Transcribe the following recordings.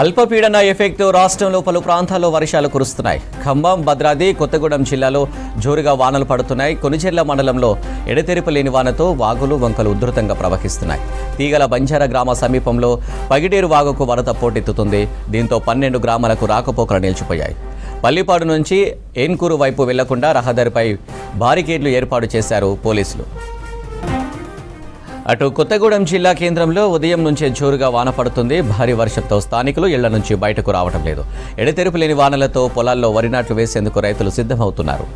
అల్పపీడన ఎఫెక్ట్ రాష్ట్రంలో పలు ప్రాంతాల్లో వర్షాలు కురుస్తున్నాయి. ఖమ్మం, భద్రాద్రి కొత్తగూడెం జిల్లాలో జోరుగా వానలు పడుతున్నాయి. కొనిచెర్ల మండలంలో ఎడతెరిపి లేని వానతో వాగులు వంకలు ఉధృతంగా ప్రవహిస్తున్నాయి. తీగల బంజారా గ్రామ సమీపంలో పగిడేరు వాగుకు వరద పోటెత్తుతుంది. దీంతో 12 గ్రామాలకు రాకపోకలు నిలిచిపోయాయి. పల్లిపాడు నుంచి ఏన్కూరు వైపు వెళ్లకుండా రహదారిపై బారికేడ్లు ఏర్పాటు చేశారు పోలీసులు. అటు కొత్తగూడెం జిల్లా కేంద్రంలో ఉదయం నుంచే జోరుగా వాన పడుతుంది. భారీ వర్షంతో స్థానికులు ఇళ్ల నుంచి బయటకు రావడం లేదు. ఎడతెరిపి లేని వానలతో పొలాల్లో వరి నాట్లు వేసేందుకు రైతులు సిద్ధమవుతున్నారు.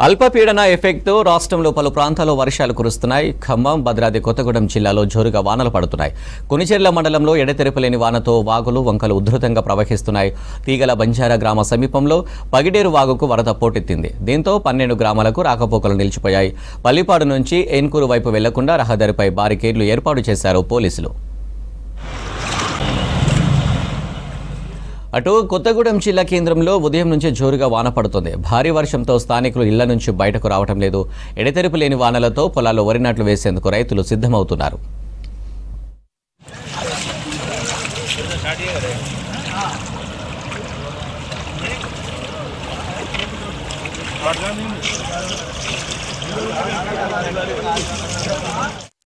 అల్పపీడన ఎఫెక్ట్తో రాష్ట్రంలో పలు ప్రాంతాల్లో వర్షాలు కురుస్తున్నాయి. ఖమ్మం, భద్రాద్రి కొత్తగూడెం జిల్లాలో జోరుగా వానలు పడుతున్నాయి. కొనిచెర్ల మండలంలో ఎడతెరిపి లేని వానతో వాగులు వంకలు ఉధృతంగా ప్రవహిస్తున్నాయి. తీగల బంజారా గ్రామ సమీపంలో పగిడేరు వాగుకు వరద పోటెత్తింది. దీంతో 12 గ్రామాలకు రాకపోకలు నిలిచిపోయాయి. పల్లిపాడు నుంచి ఏన్కూరు వైపు వెళ్లకుండా రహదారిపై బారికేడ్లు ఏర్పాటు చేశారు పోలీసులు. అటు కొత్తగూడెం జిల్లా కేంద్రంలో ఉదయం నుంచే జోరుగా వాన పడుతుంది. భారీ వర్షంతో స్థానికులు ఇళ్ల నుంచి బయటకు రావడం లేదు. ఎడతెరిపి లేని వానలతో పొలాల్లో వరి నాట్లు వేసేందుకు రైతులు సిద్ధమవుతున్నారు.